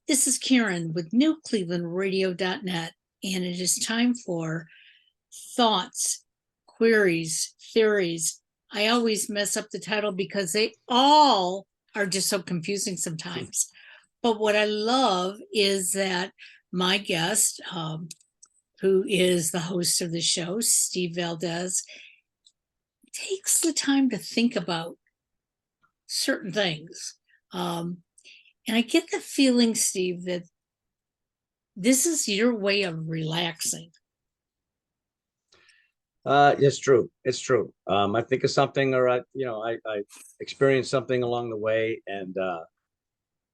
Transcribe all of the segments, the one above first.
This is Karen with newclevelandradio.net, and it is time for thoughts, queries, theories. I always mess up the title because they all are just so confusing sometimes. But what I love is that my guest, who is the host of the show, Steve Valdez, takes the time to think about certain things. And I get the feeling, Steve, that this is your way of relaxing. It's true. It's true. I think of something, or I experienced something along the way, and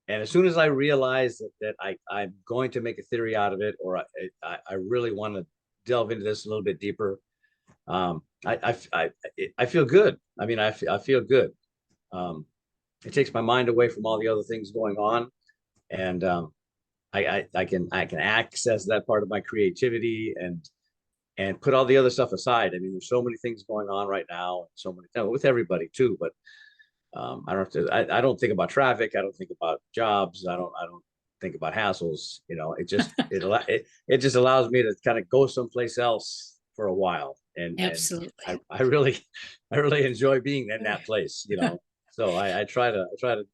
as soon as I realize that I'm going to make a theory out of it, or I really want to delve into this a little bit deeper, I feel good. I mean, I feel good. It takes my mind away from all the other things going on, and I can access that part of my creativity and put all the other stuff aside. I mean, there's so many things going on right now, so many with everybody too. But I don't think about traffic. I don't think about jobs. I don't think about hassles. You know, it just it just allows me to kind of go someplace else for a while. And Absolutely. And I really enjoy being in that place. You know, so I try to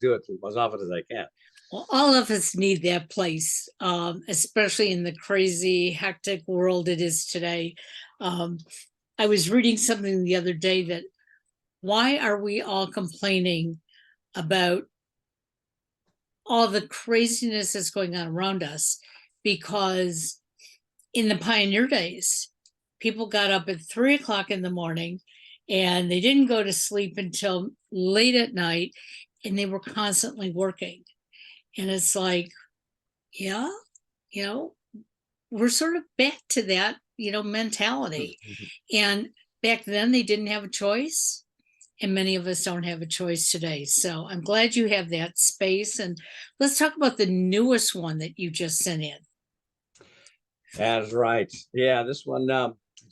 do it as often as I can. Well, all of us need that place, especially in the crazy, hectic world it is today. I was reading something the other day that why are we all complaining about all the craziness that's going on around us? Because in the pioneer days, people got up at 3 o'clock in the morning and they didn't go to sleep until late at night, and they were constantly working. And it's like, yeah, we're sort of back to that, mentality. And back then they didn't have a choice. And many of us don't have a choice today. So I'm glad you have that space. And let's talk about the newest one that you just sent in. That's right. Yeah, this one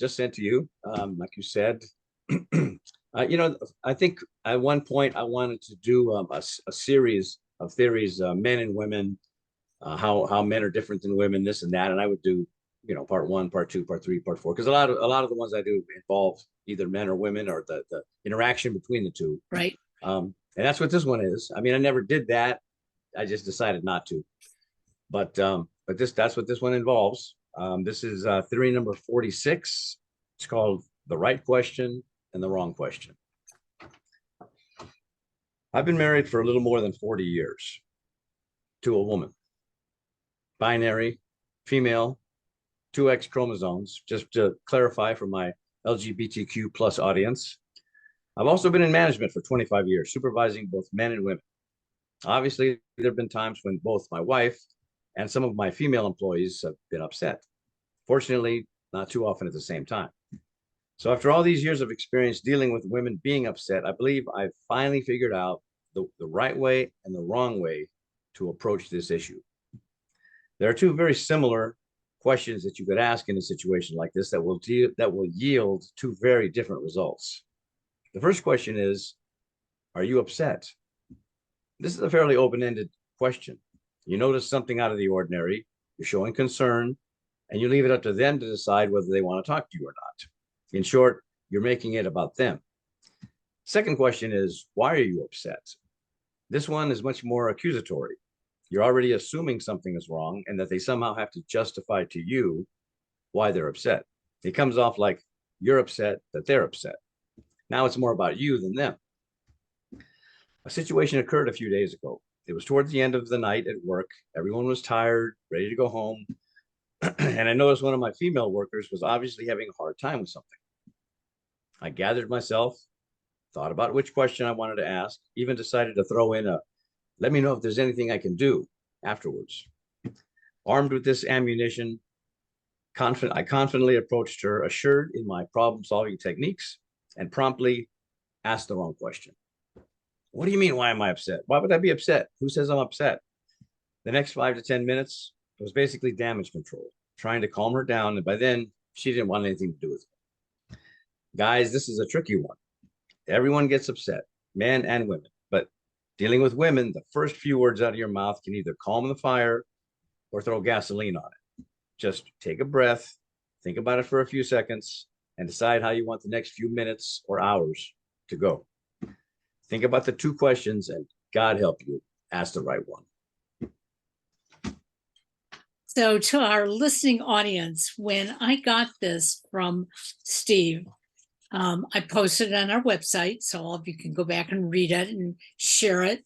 just sent to you, like you said. I think at one point I wanted to do a series of theories, men and women, how men are different than women, this and that, and I would do part 1, part 2, part 3, part 4, because a lot of the ones I do involve either men or women, or the interaction between the two. Right. And that's what this one is. I mean, I never did that. I just decided not to. But that's what this one involves. This is theory number 46. It's called the right question and the wrong question. I've been married for a little more than 40 years to a woman, binary, female, 2 X chromosomes, just to clarify for my LGBTQ plus audience. I've also been in management for 25 years, supervising both men and women. Obviously, there have been times when both my wife and some of my female employees have been upset. Fortunately, not too often at the same time. So after all these years of experience dealing with women being upset, I believe I've finally figured out the right way and the wrong way to approach this issue. There are 2 very similar questions that you could ask in a situation like this that will yield 2 very different results. The first question is, are you upset? This is a fairly open-ended question. You notice something out of the ordinary, you're showing concern, and you leave it up to them to decide whether they want to talk to you or not. In short, you're making it about them. Second question is, why are you upset? This one is much more accusatory. You're already assuming something is wrong and that they somehow have to justify to you why they're upset. It comes off like you're upset that they're upset. Now it's more about you than them. A situation occurred a few days ago. It was towards the end of the night at work. Everyone was tired, ready to go home. And I noticed one of my female workers was obviously having a hard time with something. I gathered myself, thought about which question I wanted to ask, even decided to throw in a, let me know if there's anything I can do afterwards. Armed with this ammunition, I confidently approached her, assured in my problem-solving techniques, and promptly asked the wrong question. What do you mean, why am I upset? Why would I be upset? Who says I'm upset? The next 5 to 10 minutes was basically damage control, trying to calm her down, and by then, she didn't want anything to do with it. Guys, this is a tricky one. Everyone gets upset, men and women, but dealing with women, the first few words out of your mouth can either calm the fire or throw gasoline on it. Just take a breath, think about it for a few seconds, and decide how you want the next few minutes or hours to go. Think about the two questions, and God help you ask the right one. So to our listening audience, when I got this from Steve, I posted it on our website, so all of you can go back and read it and share it.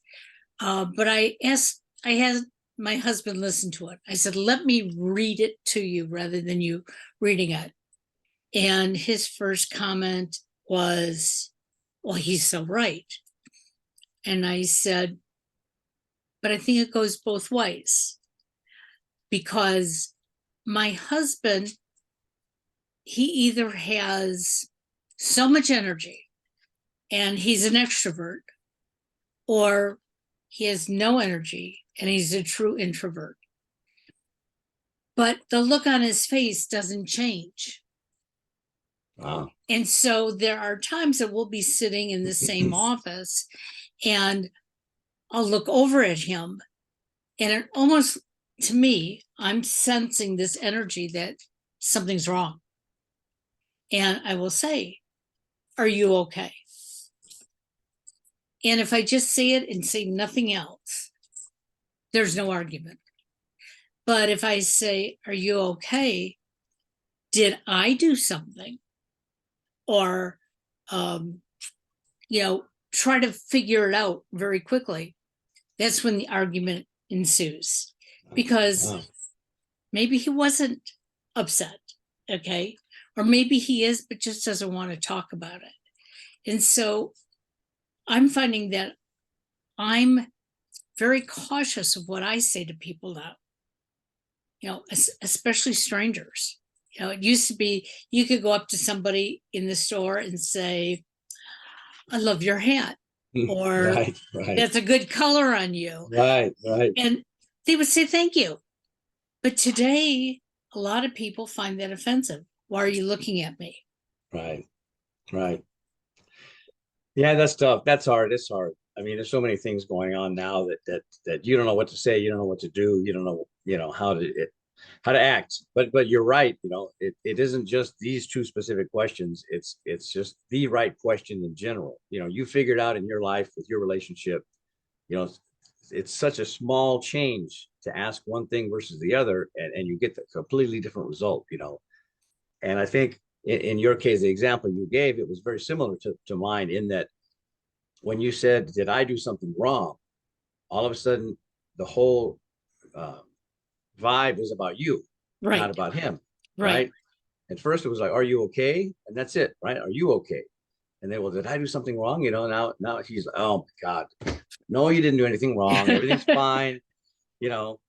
But I had my husband listen to it. I said, let me read it to you rather than you reading it. And his first comment was, well, he's so right. And I said, but I think it goes both ways. Because my husband, he either has so much energy and he's an extrovert, or he has no energy and he's a true introvert. But the look on his face doesn't change. Wow. And so there are times that we'll be sitting in the same office and I'll look over at him, and it almost, to me, I'm sensing this energy that something's wrong. And I will say, are you okay? And if I just say it and say nothing else, there's no argument. But if I say, are you okay? Did I do something? Or, try to figure it out very quickly. That's when the argument ensues. Because maybe he wasn't upset, okay? Or maybe he is, but just doesn't want to talk about it. And so I'm finding that I'm very cautious of what I say to people now, especially strangers. It used to be you could go up to somebody in the store and say, I love your hat, or right. that's a good color on you. Right. And they would say, thank you. But today, a lot of people find that offensive. Why are you looking at me? Right. Yeah, that's tough. That's hard. It's hard. I mean, there's so many things going on now that you don't know what to say. You don't know what to do. You don't know, how to act. But you're right. It isn't just these two specific questions. It's just the right question in general. You figured out in your life with your relationship, it's such a small change to ask one thing versus the other, and you get the completely different result. And I think in your case, the example you gave, it was very similar to mine, in that when you said, did I do something wrong? All of a sudden, the whole vibe was about you, Right. not about him. Right. At first, it was like, are you okay? And that's it, right? Are you okay? And then, well, did I do something wrong? Now he's like, oh my God. No, you didn't do anything wrong. Everything's fine.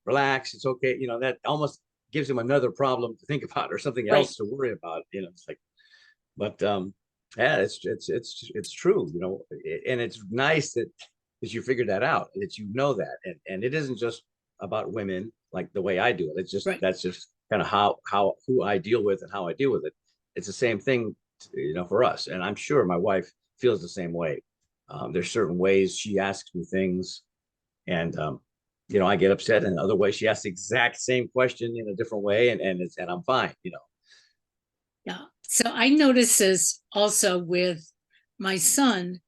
Relax. It's okay. That almost gives him another problem to think about, or something else to worry about. It's like, but yeah, it's true. And it's nice that you figured that out, that that, and it isn't just about women like the way I do it. It's just that's just kind of who I deal with and how I deal with it. It's the same thing, for us, and I'm sure my wife feels the same way. There's certain ways she asks me things, and I get upset, and other ways she asks the exact same question in a different way, and I'm fine. Yeah. So I notice this also with my son,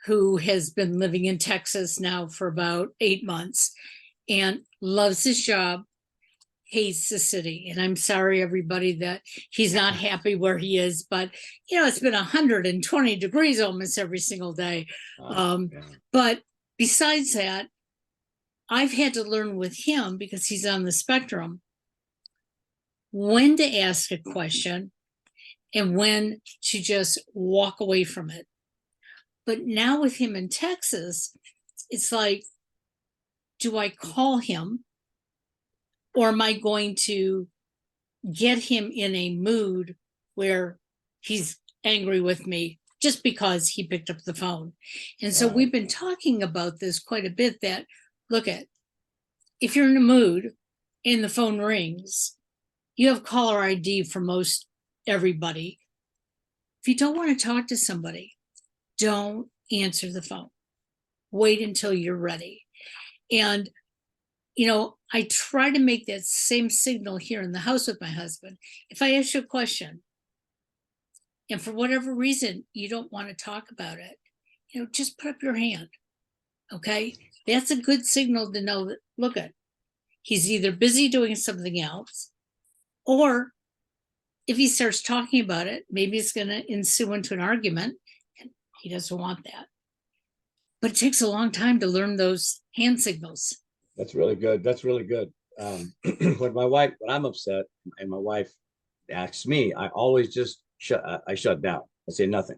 who has been living in Texas now for about 8 months and loves his job, hates the city. And I'm sorry, everybody, that he's not happy where he is, but it's been 120 degrees almost every single day. But besides that, I've had to learn with him, because he's on the spectrum, when to ask a question and when to just walk away from it. But now with him in Texas, it's like, do I call him, or am I going to get him in a mood where he's angry with me just because he picked up the phone? And so we've been talking about this quite a bit, that if you're in a mood and the phone rings, you have caller ID for most everybody. If you don't want to talk to somebody, don't answer the phone. Wait until you're ready. And I try to make that same signal here in the house with my husband. If I ask you a question and for whatever reason you don't want to talk about it, just put up your hand. Okay. That's a good signal to know that, look at, he's either busy doing something else, or if he starts talking about it, maybe it's going to ensue into an argument, and he doesn't want that. But it takes a long time to learn those hand signals. That's really good. That's really good. When I'm upset and my wife asks me, I always just shut down. I say nothing.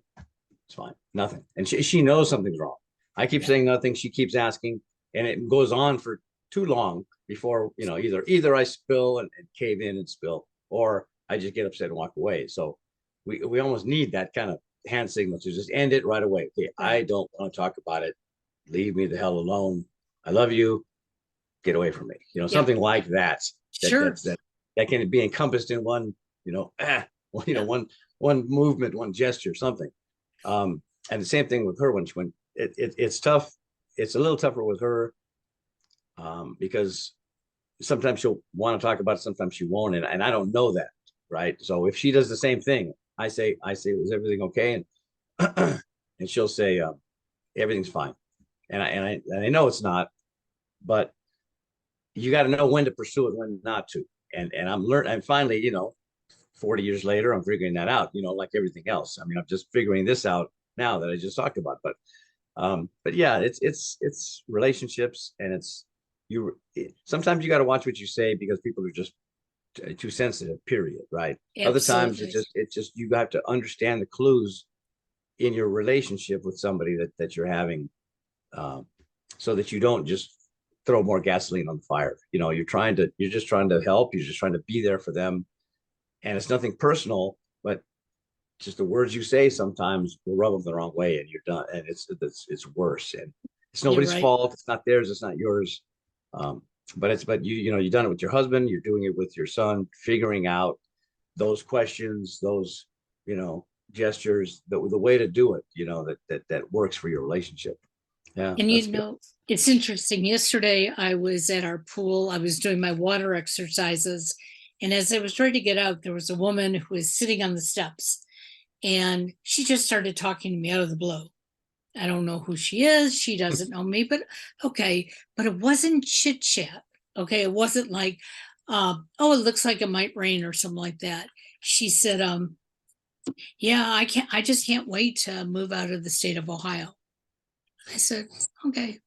It's fine. Nothing. And she knows something's wrong. I keep saying nothing. She keeps asking, and it goes on for too long before, either I spill and cave in and spill, or I just get upset and walk away. So we almost need that kind of hand signal to just end it right away. Okay, I don't want to talk about it. Leave me the hell alone. I love you. Get away from me. Something like that. Sure. That can be encompassed in one, one movement, one gesture, something. And the same thing with her when it's tough. It's a little tougher with her because sometimes she'll want to talk about it, sometimes she won't, and I don't know that, right? So if she does the same thing, I say, is everything okay? And and she'll say, everything's fine, and I know it's not, but you got to know when to pursue it, when not to, and I'm learning. And finally, 40 years later, I'm figuring that out. Like everything else. I mean, I'm just figuring this out now that I just talked about. But yeah, it's relationships, and sometimes you got to watch what you say because people are just too sensitive. Period. Right. Absolutely. Other times it's just you have to understand the clues in your relationship with somebody that you're having, so that you don't just throw more gasoline on the fire. You're just trying to help. You're just trying to be there for them. And it's nothing personal, but just the words you say sometimes will rub them the wrong way, and you're done. And it's worse. And it's nobody's fault. It's not theirs. It's not yours. But you've done it with your husband. You're doing it with your son. Figuring out those questions, those gestures, the way to do it. That works for your relationship. Yeah. And it's interesting. Yesterday, I was at our pool. I was doing my water exercises. And as I was ready to get out, there was a woman who was sitting on the steps. And she just started talking to me out of the blue. I don't know who she is. She doesn't know me, but okay. But it wasn't chit chat. Okay. It wasn't like, it looks like it might rain or something like that. She said, yeah, I just can't wait to move out of the state of Ohio. I said, okay.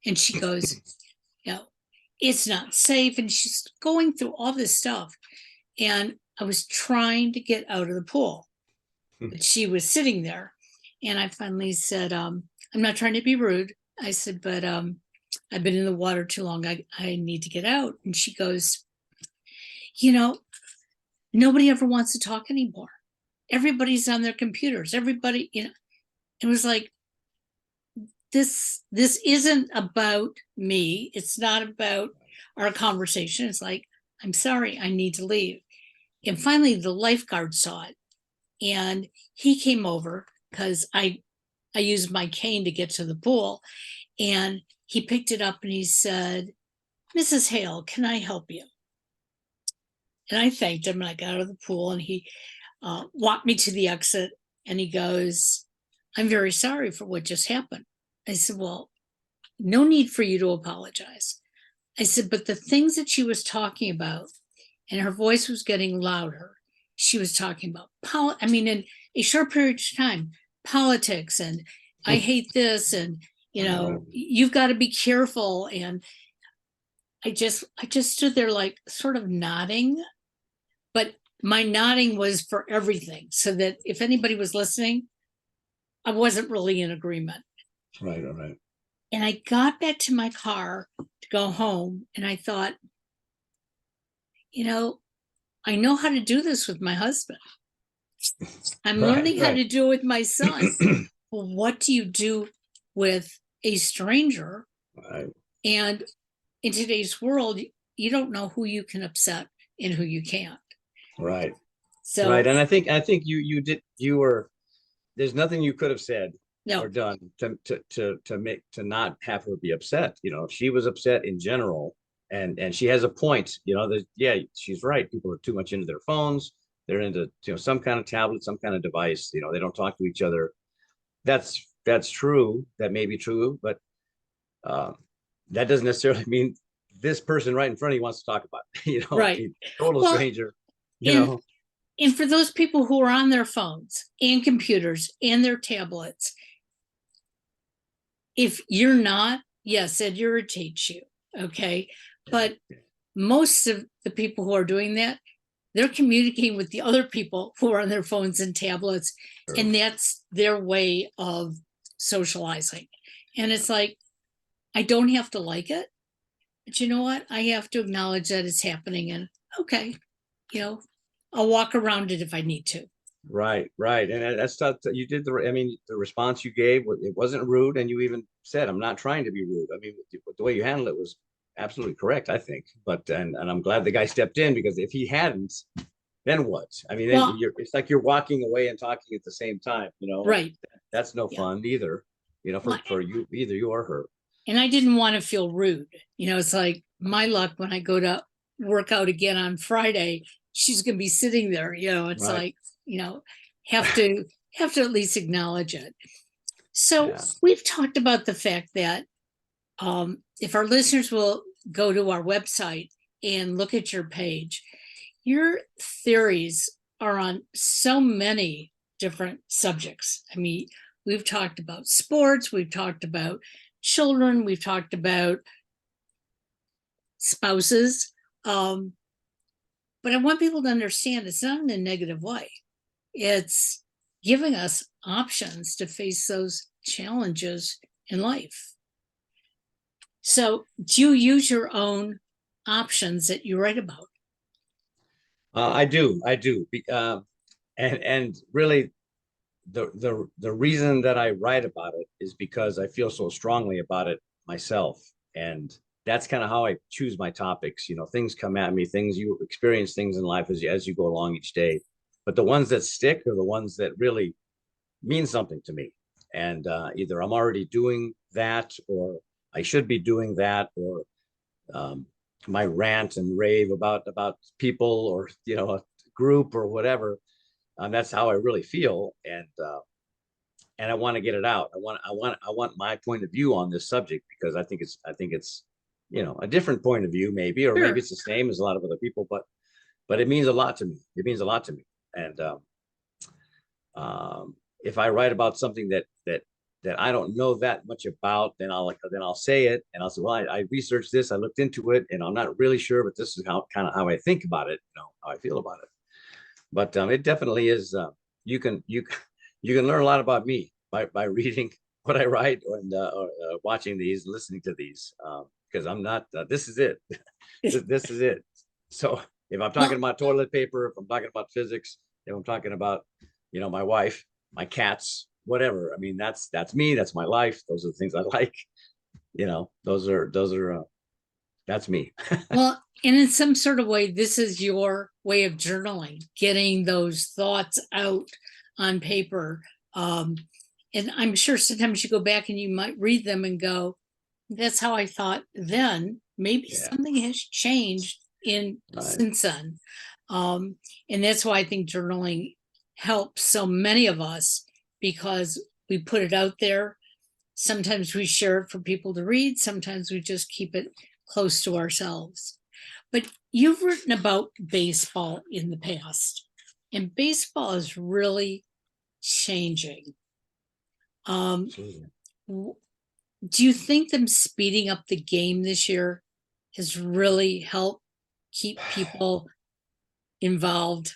And she goes, it's not safe. And she's going through all this stuff. And I was trying to get out of the pool, but she was sitting there. And I finally said, I'm not trying to be rude. I said, but I've been in the water too long. I need to get out. And she goes, nobody ever wants to talk anymore. Everybody's on their computers. Everybody, it was like, this isn't about me. It's not about our conversation. It's like, I'm sorry, I need to leave. And finally the lifeguard saw it, and he came over because I used my cane to get to the pool, and he picked it up and he said, Mrs. Hale, can I help you? And I thanked him, and I got out of the pool, and he walked me to the exit, and he goes, I'm very sorry for what just happened. I said, well, no need for you to apologize. I said, but the things that she was talking about, and her voice was getting louder. She was talking about, in a short period of time, politics, and I hate this, and, you've got to be careful. And I just stood there like sort of nodding, but my nodding was for everything, so that if anybody was listening, I wasn't really in agreement. Right. And I got back to my car to go home, and I thought, I know how to do this with my husband. I'm learning how to do it with my son. Well, what do you do with a stranger? Right. And in today's world, you don't know who you can upset and who you can't. Right. So right. And I think you were, there's nothing you could have said No, or done to not have her be upset. If she was upset in general, and she has a point, that yeah, she's right. People are too much into their phones. They're into some kind of tablet, some kind of device. They don't talk to each other. That's true. That may be true, but uh, that doesn't necessarily mean this person right in front of you wants to talk about it. right. Total Well, stranger. You and know, and for those people who are on their phones and computers and their tablets, if you're not, yes, it irritates you. Okay. But most of the people who are doing that, they're communicating with the other people who are on their phones and tablets, and that's their way of socializing. And it's like, I don't have to like it, but you know what? I have to acknowledge that it's happening, and okay, I'll walk around it if I need to. right, right, and that's tough. You did I mean, the response you gave, it wasn't rude, and you even said, "I'm not trying to be rude." I mean, the way you handled it was absolutely correct, I think. But and I'm glad the guy stepped in, because if he hadn't, then what? I mean, then Well, it's like you're walking away and talking at the same time. right. That's no Yeah. fun either. Well, For you, either you or her. and I didn't want to feel rude. It's like my luck when I go to work out again on Friday, she's going to be sitting there. It's Right. like, have to at least acknowledge it. So Yeah. we've talked about the fact that if our listeners will go to our website and look at your page, your theories are on so many different subjects. I mean, we've talked about sports, we've talked about children, we've talked about spouses. But I want people to understand it's not in a negative way. It's giving us options to face those challenges in life. So, do you use your own options that you write about? I do. And really, the reason that I write about it is because I feel so strongly about it myself, and that's kind of how I choose my topics. Things come at me, things you experience, things in life as you go along each day. But the ones that stick are the ones that really mean something to me, and either I'm already doing that, or I should be doing that, or um, my rant and rave about people, or a group or whatever. That's how I really feel, and I want to get it out. I want my point of view on this subject, because I think it's a different point of view, maybe, or maybe Sure. it's the same as a lot of other people, but it means a lot to me. It means a lot to me, and if I write about something that I don't know that much about, then I'll say it, and I'll say, well, I researched this, I looked into it, and I'm not really sure, but this is how I think about it, how I feel about it. But it definitely is. You can learn a lot about me by reading what I write, or watching these, listening to these, because I'm not. This is it. This is it. So if I'm talking Well, about toilet paper, if I'm talking about physics, if I'm talking about my wife, my cats, whatever. I mean, that's me. That's my life. Those are the things I like. Those are that's me. well, and in some sort of way, this is your way of journaling, getting those thoughts out on paper. And I'm sure sometimes you go back and you might read them and go, that's how I thought then. Maybe Yeah. something has changed since then. And that's why I think journaling helps so many of us, because we put it out there. Sometimes we share it for people to read. Sometimes we just keep it close to ourselves. But you've written about baseball in the past, and baseball is really changing. Do you think them speeding up the game this year has really helped keep people involved?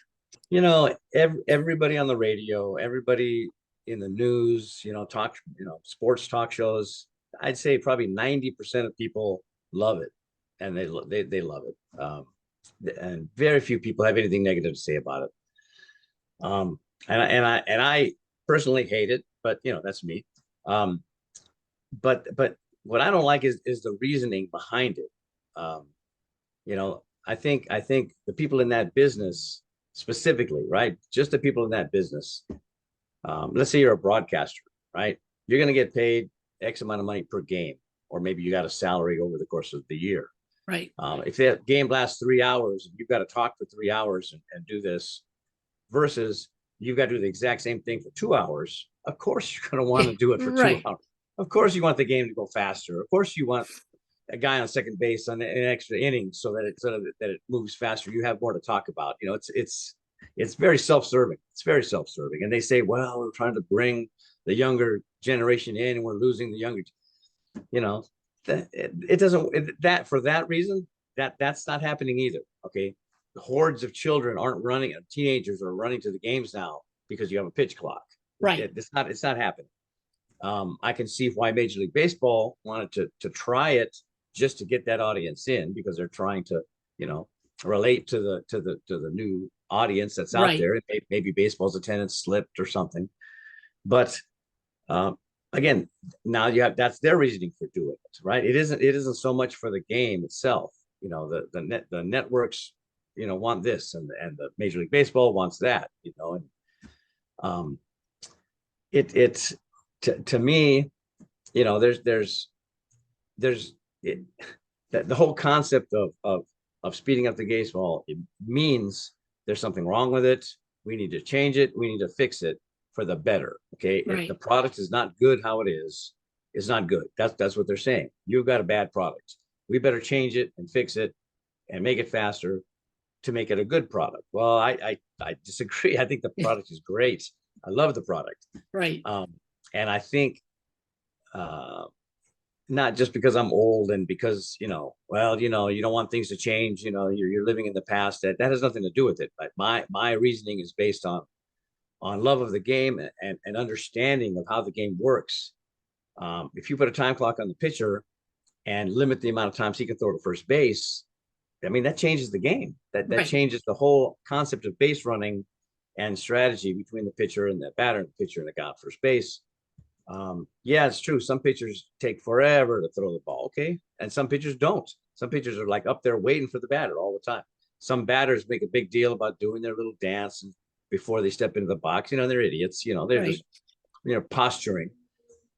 Everybody on the radio, everybody in the news, sports talk shows. I'd say probably 90% of people love it, and they love it. And very few people have anything negative to say about it. And I personally hate it, but that's me. But what I don't like is the reasoning behind it. Um, I think the people in that business specifically, right? Just the people in that business. Let's say you're a broadcaster, right? you're going to get paid X amount of money per game, or maybe you got a salary over the course of the year. Right. If that game lasts 3 hours, you've got to talk for 3 hours and do this, versus you've got to do the exact same thing for 2 hours. Of course, you're going to want to do it for Right. 2 hours. Of course, you want the game to go faster. Of course, you want a guy on second base on an extra inning so that it moves faster. You have more to talk about. You know, it's very self-serving. It's very self-serving. And they say, well, we're trying to bring the younger generation in, and we're losing the younger. You know, it doesn't that for that reason that's not happening either. Okay, the hordes of children aren't running. Teenagers are running to the games now because you have a pitch clock. Right. It's not happening. I can see why Major League Baseball wanted to try it just to get that audience in, because they're trying to, you know, relate to the new audience that's out there. Maybe baseball's attendance slipped or something, but again, now you have, that's their reasoning for doing it, right? It isn't so much for the game itself. You know, the networks, you know, want this, and the Major League Baseball wants that, you know, and it's to me, you know, there's the whole concept of speeding up the baseball, it means there's something wrong with it. We need to change it. We need to fix it for the better. Okay. Right. If the product is not good how it is, it's not good. That's what they're saying. You've got a bad product. We better change it and fix it and make it faster to make it a good product. Well, I disagree. I think the product is great. I love the product. Right. And I think not just because I'm old and because, you know, well, you know, you don't want things to change, you know, you're living in the past. That has nothing to do with it. But my reasoning is based on love of the game and understanding of how the game works. If you put a time clock on the pitcher and limit the amount of times he can throw to first base, I mean, that changes the game. That Right. changes the whole concept of base running and strategy between the pitcher and the batter, and the pitcher and the guy on first base. Yeah, it's true. Some pitchers take forever to throw the ball, okay? And some pitchers don't. Some pitchers are like up there waiting for the batter all the time. Some batters make a big deal about doing their little dance before they step into the box. You know, they're idiots. You know, they're just, you know, posturing,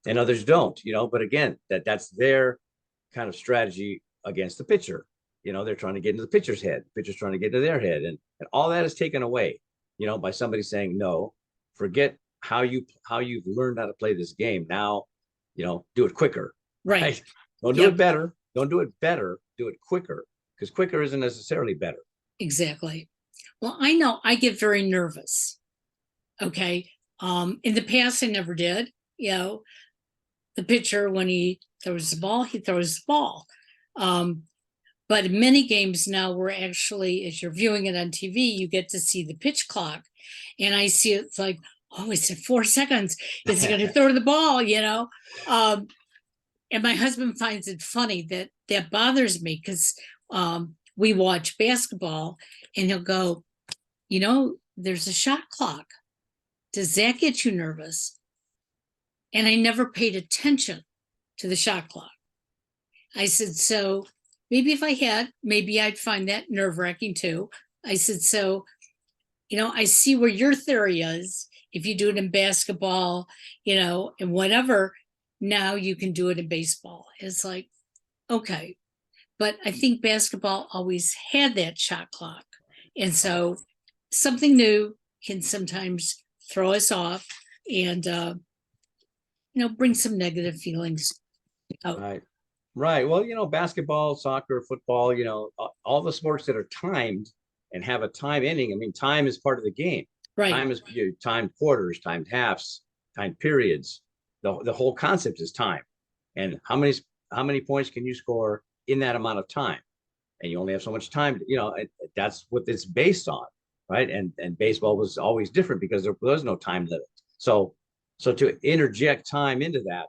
and others don't. You know, but again, that's their kind of strategy against the pitcher. You know, they're trying to get into the pitcher's head. The pitcher's trying to get into their head, and all that is taken away, you know, by somebody saying, no, forget how you've learned how to play this game. Now, you know, do it quicker. Right. Don't do it better. Don't do it better. Do it quicker, because quicker isn't necessarily better. Exactly. Well, I know I get very nervous. Okay. In the past, I never did. You know, the pitcher, when he throws the ball, he throws the ball. But in many games now, we're actually, as you're viewing it on TV, you get to see the pitch clock. And I see it's like, oh, it's at 4 seconds. Is he going to throw the ball, you know? And my husband finds it funny that bothers me, because we watch basketball and he'll go, you know, there's a shot clock. Does that get you nervous? And I never paid attention to the shot clock. I said, so maybe if I had, maybe I'd find that nerve-wracking too. I said, so, you know, I see where your theory is. If you do it in basketball, you know, and whatever, now you can do it in baseball. It's like, okay. But I think basketball always had that shot clock. And so something new can sometimes throw us off and, you know, bring some negative feelings out. Right. Well, you know, basketball, soccer, football, you know, all the sports that are timed and have a time ending. I mean, time is part of the game. Right. Time is, you know, timed quarters, timed halves, timed periods. The whole concept is time, and how many points can you score in that amount of time, and you only have so much time. You know, that's what it's based on, right? And baseball was always different because there was no time limit. So to interject time into that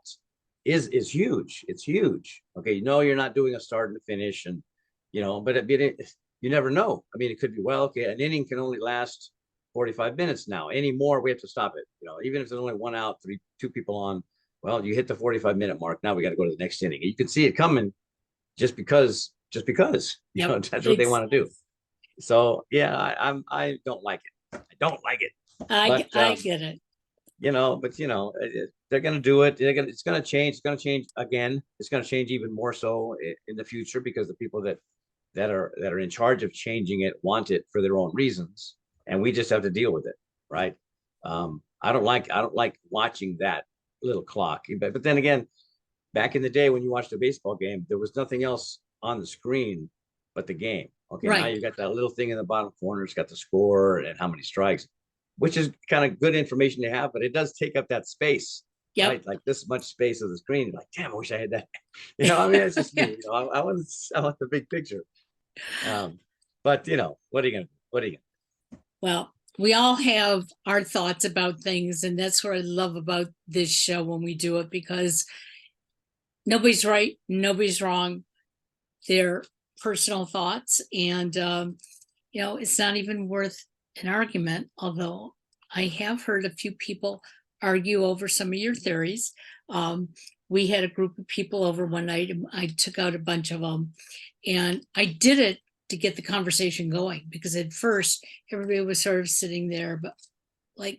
is huge. It's huge. Okay, you know, you're not doing a start and a finish, and you know, but you never know. I mean, it could be, well, okay, an inning can only last 45 minutes now. Any more, we have to stop it. You know, even if there's only one out, two people on, well, you hit the 45-minute mark. Now we got to go to the next inning. You can see it coming just because, you know, that's what they want to do. So yeah, I don't like it. I don't like it. I get it. You know, but you know, they're going to do it. It's going to change. It's going to change again. It's going to change even more so in the future because the people that are in charge of changing it want it for their own reasons, and we just have to deal with it, right? I don't like watching that little clock. But then again, back in the day when you watched a baseball game, there was nothing else on the screen but the game. Okay, now Right. you got that little thing in the bottom corner. It's got the score and how many strikes, which is kind of good information to have, but it does take up that space, Yep. right? Like this much space of the screen. You're like, damn, I wish I had that. I mean, it's just me. I want the big picture. But what are you gonna? Well, we all have our thoughts about things, and that's what I love about this show when we do it, because nobody's right, nobody's wrong. They're personal thoughts, and it's not even worth an argument. Although I have heard a few people argue over some of your theories. We had a group of people over one night, and I took out a bunch of them, and I did it to get the conversation going, because at first everybody was sort of sitting there, but like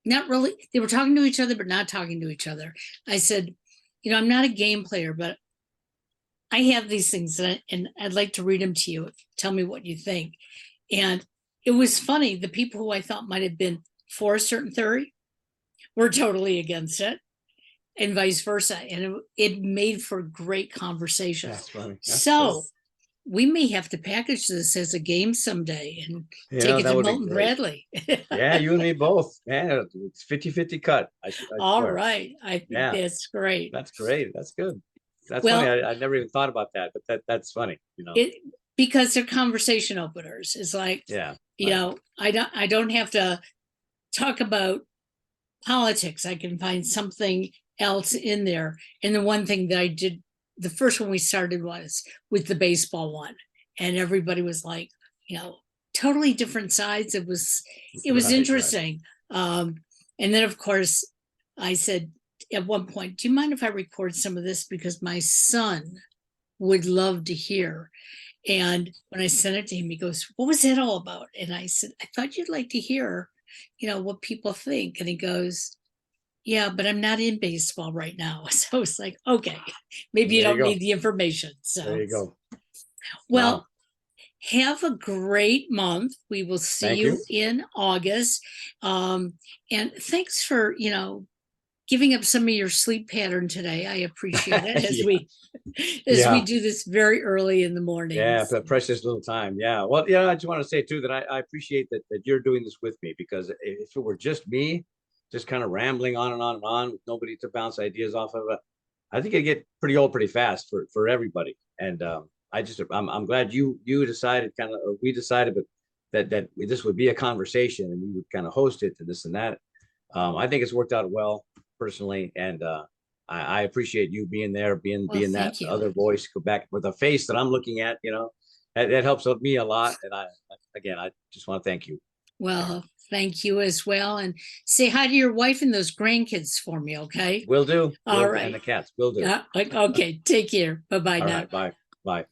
not really. They were talking to each other, but not talking to each other. I said, I'm not a game player, but I have these things, and I'd like to read them to you. Tell me what you think. And it was funny. The people who I thought might have been for a certain theory were totally against it, and vice versa. And it made for great conversation. That's funny. That's So cool. we may have to package this as a game someday and take it that to would be Milton great. Bradley. Yeah, you and me both. Yeah, it's 50-50 cut. All swear. right. I think Yeah. that's great. That's great. That's good. That's Well, funny. I never even thought about that, but that's funny. Because they're conversation openers. It's like, Yeah. I don't have to talk about politics. I can find something else in there. And the one thing that I did, the first one we started was with the baseball one, and everybody was like, totally different sides. It was Right. interesting. And then of course I said at one point, do you mind if I record some of this, because my son would love to hear. And when I sent it to him, he goes, what was that all about? And I said, I thought you'd like to hear, what people think. And he goes, yeah, but I'm not in baseball right now. So it's like, okay, maybe you There don't you go. need the information. So There you go. well, Wow. have a great month. We will see Thank you you. in August. And thanks for, giving up some of your sleep pattern today. I appreciate it as Yeah. we Yeah. do this very early in the morning. Yeah, the precious little time. Yeah. Well, I just want to say too that I appreciate that you're doing this with me, because if it were just me, just kind of rambling on and on and on with nobody to bounce ideas off of, I think it'd get pretty old pretty fast for everybody. And I'm glad you decided or we decided, but that this would be a conversation and we would kind of host it to this and that. I think it's worked out well personally, and I appreciate you being there, being that other voice, go back with a face that I'm looking at. That helps me a lot, and I just want to thank you. Well, thank you as well, and say hi to your wife and those grandkids for me, okay? Will do. All right, and the cats will do. Okay, take care. Bye-bye now. Right, bye.